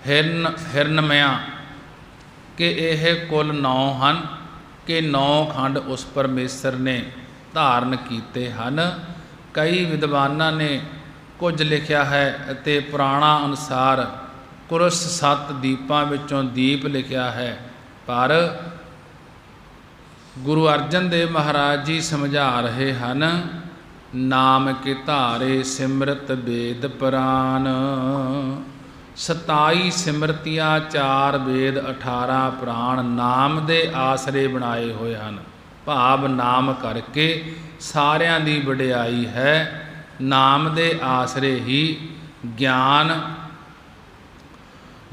ਹਿਰਨਮਿਆ, ਕਿ ਇਹ ਕੁੱਲ 9 ਹਨ ਕਿ 9 ਖੰਡ ਉਸ ਪਰਮੇਸ਼ਰ ਨੇ ਧਾਰਨ ਕੀਤੇ ਹਨ। ਕਈ ਵਿਦਵਾਨਾਂ ਨੇ ਕੁਝ ਲਿਖਿਆ ਹੈ ਅਤੇ ਪੁਰਾਣਾ ਅਨੁਸਾਰ ਕੁਰਸ 7 ਦੀਪਾਂ ਵਿੱਚੋਂ ਦੀਪ ਲਿਖਿਆ ਹੈ। ਪਰ ਗੁਰੂ ਅਰਜਨ ਦੇਵ ਮਹਾਰਾਜ ਜੀ ਸਮਝਾ ਰਹੇ ਹਨ, ਨਾਮ ਕੇ ਧਾਰੇ ਸਿਮਰਤ ਵੇਦ ਪੁਰਾਨ, 27 ਸਿਮਰਤੀਆਂ 4 ਵੇਦ 18 ਪੁਰਾਣ ਨਾਮ ਦੇ ਆਸਰੇ ਬਣਾਏ ਹੋਏ ਹਨ। ਭਾਵ ਨਾਮ ਕਰਕੇ ਸਾਰਿਆਂ ਦੀ ਵਡਿਆਈ ਹੈ। ਨਾਮ ਦੇ ਆਸਰੇ ਹੀ ਗਿਆਨ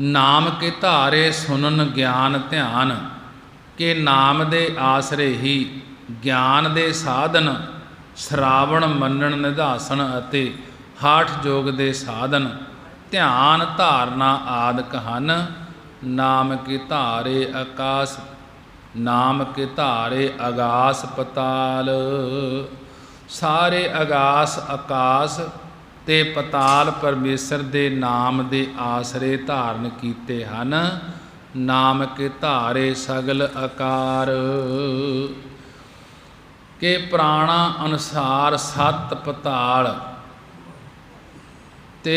ਨਾਮ ਕੇ ਧਾਰੇ ਸੁਨਨ ਗਿਆਨ ਧਿਆਨ, ਕਿ ਨਾਮ ਦੇ ਆਸਰੇ ਹੀ ਗਿਆਨ ਦੇ ਸਾਧਨ, ਸ਼ਰਾਵਣ ਮੰਨਣ ਨਿਧਾਸਨ ਅਤੇ ਹਾਠ ਜੋਗ ਦੇ ਸਾਧਨ, ਧਿਆਨ ਧਾਰਨਾ ਆਦਿਕ ਹਨ। ਨਾਮ ਕੇ ਧਾਰੇ ਆਕਾਸ, ਨਾਮ ਕੇ ਧਾਰੇ ਆਗਾਸ ਪਤਾਲ, ਸਾਰੇ ਆਗਾਸ ਆਕਾਸ ਤੇ ਪਤਾਲ ਪਰਮੇਸ਼ਰ ਦੇ ਨਾਮ ਦੇ ਆਸਰੇ ਧਾਰਨ ਕੀਤੇ ਹਨ। ਨਾਮ ਕੇ ਧਾਰੇ ਸਗਲ ਆਕਾਰ, ਕਿ ਪ੍ਰਾਣਾ ਅਨੁਸਾਰ ਸੱਤ ਪਤਾਲ, ਤੇ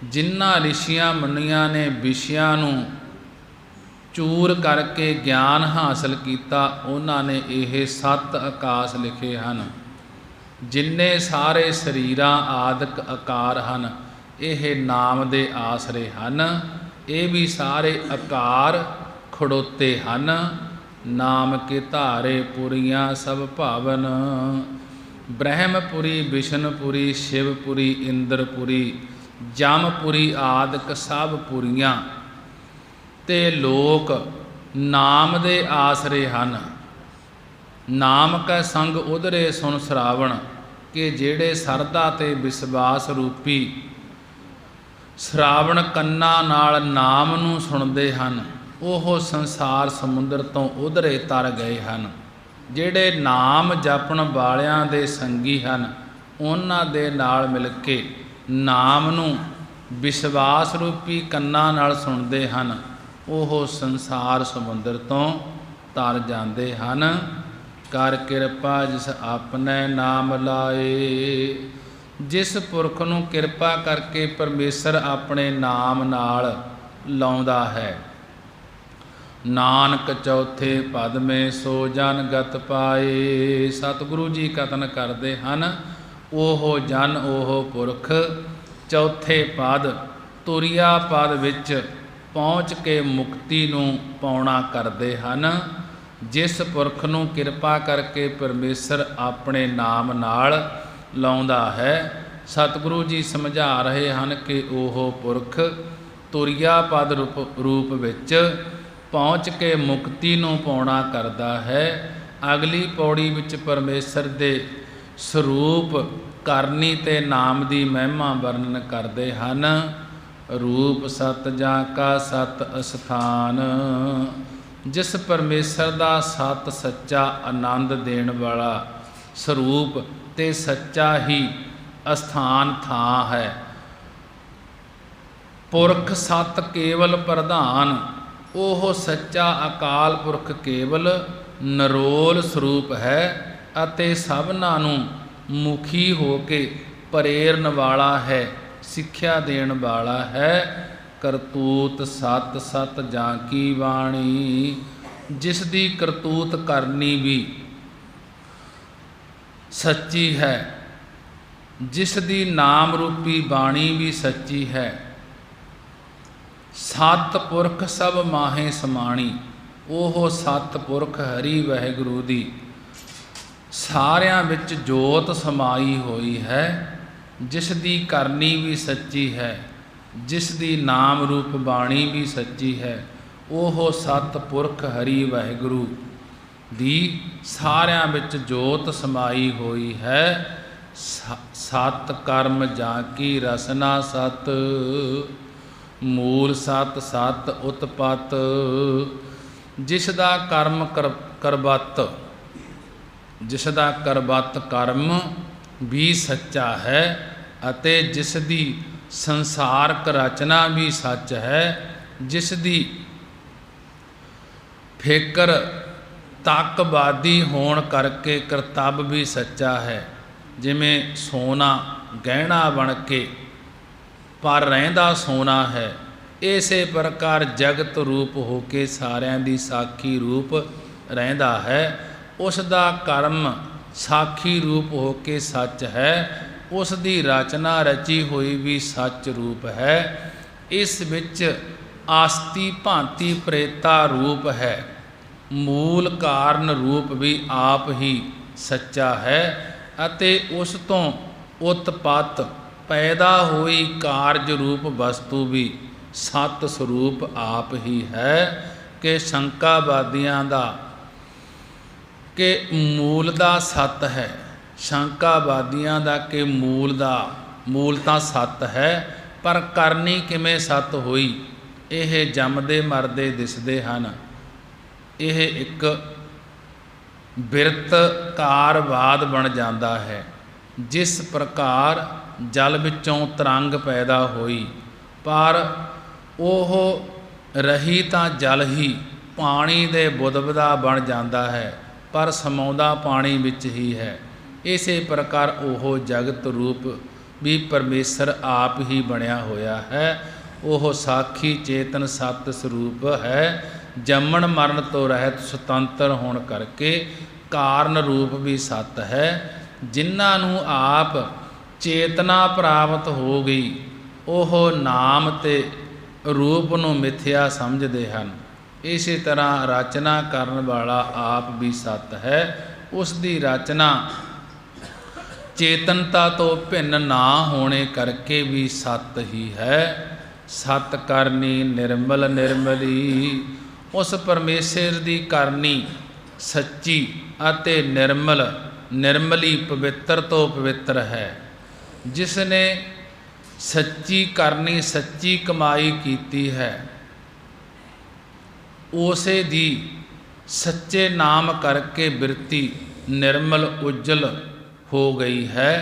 ਜਿਨ੍ਹਾਂ ਰਿਸ਼ੀਆਂ ਮੁਨੀਆਂ ਨੇ ਵਿਸ਼ਿਆਂ ਨੂੰ ਚੂਰ ਕਰਕੇ ਗਿਆਨ ਹਾਸਲ ਕੀਤਾ, ਉਹਨਾਂ ਨੇ ਇਹ ਸੱਤ ਆਕਾਸ਼ ਲਿਖੇ ਹਨ। ਜਿੰਨੇ ਸਾਰੇ ਸਰੀਰਾਂ ਆਦਿਕ ਆਕਾਰ ਹਨ, ਇਹ ਨਾਮ ਦੇ ਆਸਰੇ ਹਨ। ਇਹ ਵੀ ਸਾਰੇ ਆਕਾਰ ਖੜੋਤੇ ਹਨ। ਨਾਮ ਕੇ ਧਾਰੇ ਪੁਰੀਆਂ ਸਭ ਭਾਵਨ, ਬ੍ਰਹਮਪੁਰੀ ਵਿਸ਼ਨਪੁਰੀ ਸ਼ਿਵਪੁਰੀ ਇੰਦਰਪੁਰੀ ਜਮਪੁਰੀ ਆਦਿਕ ਸਭ ਪੁਰੀਆਂ, ਤੇ ਲੋਕ ਨਾਮ ਦੇ ਆਸਰੇ ਹਨ। ਨਾਮ ਕੈ ਸੰਗ ਉਧਰੇ ਸੁਨ ਸ਼ਰਾਵਣ, ਕਿ ਜਿਹੜੇ ਸਰਦਾ ਤੇ ਵਿਸ਼ਵਾਸ ਰੂਪੀ ਸ਼ਰਾਵਣ ਕੰਨਾਂ ਨਾਲ ਨਾਮ ਨੂੰ ਸੁਣਦੇ ਹਨ, ਉਹ ਸੰਸਾਰ ਸਮੁੰਦਰ ਤੋਂ ਉਧਰੇ ਤਰ ਗਏ ਹਨ। ਜਿਹੜੇ ਨਾਮ ਜਪਣ ਵਾਲਿਆਂ ਦੇ ਸੰਗੀ ਹਨ, ਉਹਨਾਂ ਦੇ ਨਾਲ ਮਿਲ ਕੇ ਨਾਮ ਨੂੰ ਵਿਸ਼ਵਾਸ ਰੂਪੀ ਕੰਨਾਂ ਨਾਲ ਸੁਣਦੇ ਹਨ, ਉਹ ਸੰਸਾਰ ਸਮੁੰਦਰ ਤੋਂ ਤਰ ਜਾਂਦੇ ਹਨ। ਕਰ ਕਿਰਪਾ ਜਿਸ ਆਪਣੇ ਨਾਮ ਲਾਏ, ਜਿਸ ਪੁਰਖ ਨੂੰ ਕਿਰਪਾ ਕਰਕੇ ਪਰਮੇਸ਼ਰ ਆਪਣੇ ਨਾਮ ਨਾਲ ਲਾਉਂਦਾ ਹੈ। ਨਾਨਕ ਚੌਥੇ ਪਦ ਮੇ ਸੋ ਜਨ ਗਤ ਪਾਏ, ਸਤਿਗੁਰੂ ਜੀ ਕਥਨ ਕਰਦੇ ਹਨ, ਉਹ ਜਨ ਉਹ ਪੁਰਖ ਚੌਥੇ ਪਦ ਤੁਰਿਆ ਪਦ ਵਿੱਚ ਪਹੁੰਚ ਕੇ ਮੁਕਤੀ ਨੂੰ ਪਾਉਣਾ ਕਰਦੇ ਹਨ। ਜਿਸ ਪੁਰਖ ਨੂੰ ਕਿਰਪਾ ਕਰਕੇ ਪਰਮੇਸ਼ਰ ਆਪਣੇ ਨਾਮ ਨਾਲ ਲਾਉਂਦਾ ਹੈ, ਸਤਿਗੁਰੂ ਜੀ ਸਮਝਾ ਰਹੇ ਹਨ ਕਿ ਉਹ ਪੁਰਖ ਤੁਰਿਆ ਪਦ ਰੂਪ ਵਿੱਚ ਪਹੁੰਚ ਕੇ ਮੁਕਤੀ ਨੂੰ ਪਾਉਣਾ ਕਰਦਾ ਹੈ। ਅਗਲੀ ਪੌੜੀ ਵਿੱਚ ਪਰਮੇਸ਼ਰ ਦੇ ਸਰੂਪ ਕਰਨੀ ਤੇ ਨਾਮ ਦੀ ਮਹਿਮਾ ਵਰਣਨ ਕਰਦੇ ਹਨ। ਰੂਪ ਸਤ ਜਾਂ ਕਾ ਸਤ ਅਸਥਾਨ, ਜਿਸ ਪਰਮੇਸ਼ਰ ਦਾ ਸਤ ਸੱਚਾ ਆਨੰਦ ਦੇਣ ਵਾਲਾ ਸਰੂਪ ਤੇ ਸੱਚਾ ਹੀ ਅਸਥਾਨ ਥਾਂ ਹੈ। ਪੁਰਖ ਸਤ ਕੇਵਲ ਪ੍ਰਧਾਨ, ਉਹ ਸੱਚਾ ਅਕਾਲ ਪੁਰਖ ਕੇਵਲ ਨਿਰੋਲ ਸਰੂਪ ਹੈ ਅਤੇ ਸਭਨਾਂ ਨੂੰ ਮੁਖੀ ਹੋ ਕੇ ਪ੍ਰੇਰਨ ਵਾਲਾ ਹੈ, ਸਿੱਖਿਆ ਦੇਣ ਵਾਲਾ ਹੈ। ਕਰਤੂਤ ਸਤ ਸਤ ਜਾਂ ਕੀ ਬਾਣੀ, ਜਿਸ ਦੀ ਕਰਤੂਤ ਕਰਨੀ ਵੀ ਸੱਚੀ ਹੈ, ਜਿਸ ਦੀ ਨਾਮ ਰੂਪੀ ਬਾਣੀ ਵੀ ਸੱਚੀ ਹੈ। ਸਤ ਪੁਰਖ ਸਭ ਮਾਹੇ ਸਮਾਣੀ, ਉਹ ਸਤ ਪੁਰਖ ਹਰੀ ਵਾਹਿਗੁਰੂ ਦੀ ਸਾਰਿਆਂ ਵਿੱਚ ਜੋਤ ਸਮਾਈ ਹੋਈ ਹੈ, ਜਿਸ ਦੀ ਕਰਨੀ ਵੀ ਸੱਚੀ ਹੈ, ਜਿਸ ਦੀ ਨਾਮ ਰੂਪ ਬਾਣੀ ਵੀ ਸੱਚੀ ਹੈ। ਉਹ ਸਤ ਪੁਰਖ ਹਰੀ ਵਾਹਿਗੁਰੂ ਦੀ ਸਾਰਿਆਂ ਵਿੱਚ ਜੋਤ ਸਮਾਈ ਹੋਈ ਹੈ। ਸਤ ਕਰਮ ਜਾਂ ਕੀ ਰਸਨਾ ਸਤ, ਮੂਲ ਸਤ ਸਤ ਉਤਪਤ, ਜਿਸ ਦਾ ਕਰਮ ਕਰਬੱਤ, ਜਿਸ ਦਾ ਕਰਬੱਤ ਕਰਮ ਵੀ ਸੱਚਾ ਹੈ ਅਤੇ ਜਿਸ ਦੀ ਸੰਸਾਰਕ ਰਚਨਾ ਵੀ ਸੱਚ ਹੈ, ਜਿਸ ਦੀ ਫਿਕਰ ਤੱਕਵਾਦੀ ਹੋਣ ਕਰਕੇ ਕਰਤੱਵ ਵੀ ਸੱਚਾ ਹੈ। ਜਿਵੇਂ ਸੋਨਾ ਗਹਿਣਾ ਬਣ ਕੇ ਪਰ ਰਹਿੰਦਾ ਸੋਨਾ ਹੈ, ਇਸੇ ਪ੍ਰਕਾਰ ਜਗਤ ਰੂਪ ਹੋ ਕੇ ਸਾਰਿਆਂ ਦੀ ਸਾਖੀ ਰੂਪ ਰਹਿੰਦਾ ਹੈ। ਉਸ ਦਾ ਕਰਮ ਸਾਖੀ ਰੂਪ ਹੋ ਕੇ ਸੱਚ ਹੈ, ਉਸ ਦੀ ਰਚਨਾ ਰਚੀ ਹੋਈ ਵੀ ਸੱਚ ਰੂਪ ਹੈ। ਇਸ ਵਿੱਚ ਆਸਤੀ ਭਾਂਤੀ ਪ੍ਰੇਤਾ ਰੂਪ ਹੈ। ਮੂਲ ਕਾਰਨ ਰੂਪ ਵੀ ਆਪ ਹੀ ਸੱਚਾ ਹੈ ਅਤੇ ਉਸ ਤੋਂ ਉਤਪਤ ਪੈਦਾ ਹੋਈ ਕਾਰਜ ਰੂਪ ਵਸਤੂ ਵੀ ਸਤ ਸਰੂਪ ਆਪ ਹੀ ਹੈ। ਕਿ ਸ਼ੰਕਾਵਾਦੀਆਂ ਦਾ ਕਿ ਮੂਲ ਦਾ ਸਤ ਹੈ, ਸ਼ੰਕਾਵਾਦੀਆਂ ਦਾ ਕਿ ਮੂਲ ਤਾਂ ਸਤ ਹੈ, ਪਰ ਕਰਨੀ ਕਿਵੇਂ ਸਤ ਹੋਈ? ਇਹ ਜੰਮਦੇ ਮਰਦੇ ਦਿਸਦੇ ਹਨ। ਇਹ ਇੱਕ ਬਿਰਤਕਾਰਵਾਦ ਬਣ ਜਾਂਦਾ ਹੈ। ਜਿਸ ਪ੍ਰਕਾਰ ਜਲ ਵਿੱਚੋਂ ਤਰੰਗ ਪੈਦਾ ਹੋਈ, ਪਰ ਉਹ ਰਹੀ ਤਾਂ ਜਲ ਹੀ, ਪਾਣੀ ਦੇ ਬੁਦਬੁਦਾ ਬਣ ਜਾਂਦਾ ਹੈ, ਪਰ ਸਮਾਉਂਦਾ ਪਾਣੀ ਵਿੱਚ ਹੀ ਹੈ। ਇਸੇ ਪ੍ਰਕਾਰ ਉਹ ਜਗਤ ਰੂਪ ਵੀ ਪਰਮੇਸ਼ਰ ਆਪ ਹੀ ਬਣਿਆ ਹੋਇਆ ਹੈ। ਉਹ ਸਾਖੀ ਚੇਤਨ ਸਤ ਸਰੂਪ ਹੈ। ਜੰਮਣ ਮਰਨ ਤੋਂ ਰਹਿਤ ਸੁਤੰਤਰ ਹੋਣ ਕਰਕੇ ਕਾਰਨ ਰੂਪ ਵੀ ਸਤ ਹੈ। ਜਿਨ੍ਹਾਂ ਨੂੰ ਆਪ ਚੇਤਨਾ ਪ੍ਰਾਪਤ ਹੋ ਗਈ, ਉਹ ਨਾਮ ਤੇ ਰੂਪ ਨੂੰ ਮਿਥਿਆ ਸਮਝਦੇ ਹਨ। ਇਸੇ ਤਰ੍ਹਾਂ ਰਚਨਾ ਕਰਨ ਵਾਲਾ ਆਪ ਵੀ ਸਤ ਹੈ। ਉਸ ਦੀ ਰਚਨਾ ਚੇਤਨਤਾ ਤੋਂ ਭਿੰਨ ਨਾ ਹੋਣੇ ਕਰਕੇ ਵੀ ਸਤ ਹੀ ਹੈ। ਸਤ ਕਰਨੀ ਨਿਰਮਲ ਨਿਰਮਲੀ, ਉਸ ਪਰਮੇਸ਼ਰ ਦੀ ਕਰਨੀ ਸੱਚੀ ਅਤੇ ਨਿਰਮਲੀ ਪਵਿੱਤਰ ਤੋਂ ਪਵਿੱਤਰ ਹੈ। ਜਿਸ ਨੇ ਸੱਚੀ ਕਰਨੀ ਸੱਚੀ ਕਮਾਈ ਕੀਤੀ ਹੈ, ਉਸੇ ਦੀ ਸੱਚੇ ਨਾਮ ਕਰਕੇ ਬਿਰਤੀ ਨਿਰਮਲ ਉਜਲ ਹੋ ਗਈ ਹੈ।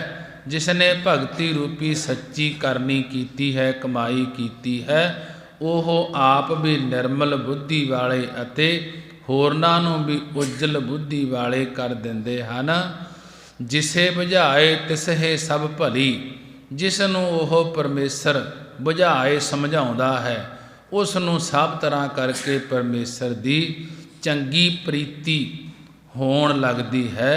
ਜਿਸ ਨੇ ਭਗਤੀ ਰੂਪੀ ਸੱਚੀ ਕਰਨੀ ਕੀਤੀ ਹੈ, ਕਮਾਈ ਕੀਤੀ ਹੈ, ਉਹ ਆਪ ਵੀ ਨਿਰਮਲ ਬੁੱਧੀ ਵਾਲੇ ਅਤੇ ਹੋਰਨਾਂ ਨੂੰ ਵੀ ਉਜਲ ਬੁੱਧੀ ਵਾਲੇ ਕਰ ਦਿੰਦੇ ਹਨ। ਜਿਸੇ ਬੁਝਾਏ ਤਿਸਹੇ ਸਭ ਭਲੀ, ਜਿਸ ਨੂੰ ਉਹ ਪਰਮੇਸ਼ਰ ਬੁਝਾਏ ਸਮਝਾਉਂਦਾ ਹੈ, ਉਸ ਨੂੰ ਸਭ ਤਰ੍ਹਾਂ ਕਰਕੇ ਪਰਮੇਸ਼ਰ ਦੀ ਚੰਗੀ ਪ੍ਰੀਤੀ ਹੋਣ ਲੱਗਦੀ ਹੈ,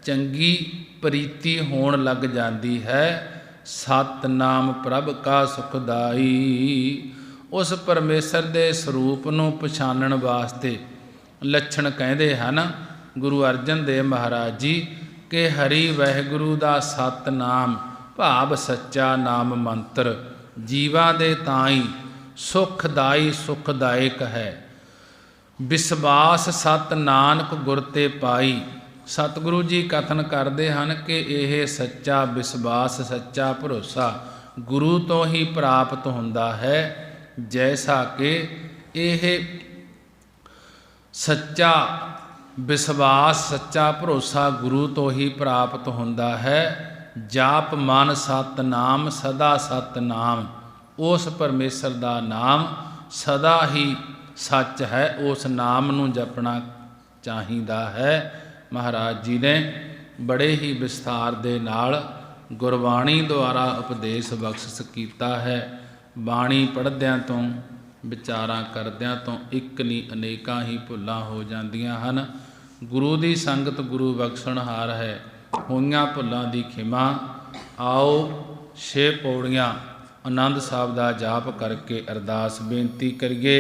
ਚੰਗੀ ਪ੍ਰੀਤੀ ਹੋਣ ਲੱਗ ਜਾਂਦੀ ਹੈ। ਸਤਿਨਾਮ ਪ੍ਰਭ ਕਾ ਸੁਖਦਾਈ, ਉਸ ਪਰਮੇਸ਼ਰ ਦੇ ਸਰੂਪ ਨੂੰ ਪਛਾਣਨ ਵਾਸਤੇ ਲੱਛਣ ਕਹਿੰਦੇ ਹਨ ਗੁਰੂ ਅਰਜਨ ਦੇਵ ਮਹਾਰਾਜ ਜੀ ਕਿ ਹਰੀ ਵਾਹਿਗੁਰੂ ਦਾ ਸਤਿਨਾਮ ਭਾਵ ਸੱਚਾ ਨਾਮ ਮੰਤਰ ਜੀਵਾਂ ਦੇ ਤਾਈਂ ਸੁਖਦਾਈ ਸੁਖਦਾਇਕ ਹੈ। ਵਿਸ਼ਵਾਸ ਸਤ ਨਾਨਕ ਗੁਰ ਤੇ ਪਾਈ, ਸਤਿਗੁਰੂ ਜੀ ਕਥਨ ਕਰਦੇ ਹਨ ਕਿ ਇਹ ਸੱਚਾ ਵਿਸ਼ਵਾਸ ਸੱਚਾ ਭਰੋਸਾ ਗੁਰੂ ਤੋਂ ਹੀ ਪ੍ਰਾਪਤ ਹੁੰਦਾ ਹੈ। ਜੈਸਾ ਕਿ ਇਹ ਸੱਚਾ ਵਿਸ਼ਵਾਸ ਸੱਚਾ ਭਰੋਸਾ ਗੁਰੂ ਤੋਂ ਹੀ ਪ੍ਰਾਪਤ ਹੁੰਦਾ ਹੈ। ਜਾਪ ਮਨ ਸਤਿਨਾਮ ਸਦਾ ਸਤਿਨਾਮ, ਉਸ ਪਰਮੇਸ਼ਰ ਦਾ ਨਾਮ ਸਦਾ ਹੀ ਸੱਚ ਹੈ, ਉਸ ਨਾਮ ਨੂੰ ਜਪਣਾ ਚਾਹੀਦਾ ਹੈ। ਮਹਾਰਾਜ ਜੀ ਨੇ ਬੜੇ ਹੀ ਵਿਸਥਾਰ ਦੇ ਨਾਲ ਗੁਰਬਾਣੀ ਦੁਆਰਾ ਉਪਦੇਸ਼ ਬਖਸ਼ਿਸ਼ ਕੀਤਾ ਹੈ। ਬਾਣੀ ਪੜ੍ਹਦਿਆਂ ਤੋਂ ਵਿਚਾਰਾਂ ਕਰਦਿਆਂ ਤੋਂ ਇੱਕ ਨਹੀਂ ਅਨੇਕਾਂ ਹੀ ਭੁੱਲਾਂ ਹੋ ਜਾਂਦੀਆਂ ਹਨ। ਗੁਰੂ ਦੀ ਸੰਗਤ ਗੁਰੂ ਬਖਸ਼ਣਹਾਰ ਹੈ। ਹੋਈਆਂ ਭੁੱਲਾਂ ਦੀ ਖਿਮਾ। ਆਓ 6 ਪੌੜੀਆਂ ਆਨੰਦ ਸਾਹਿਬ ਦਾ ਜਾਪ ਕਰਕੇ ਅਰਦਾਸ ਬੇਨਤੀ ਕਰੀਏ।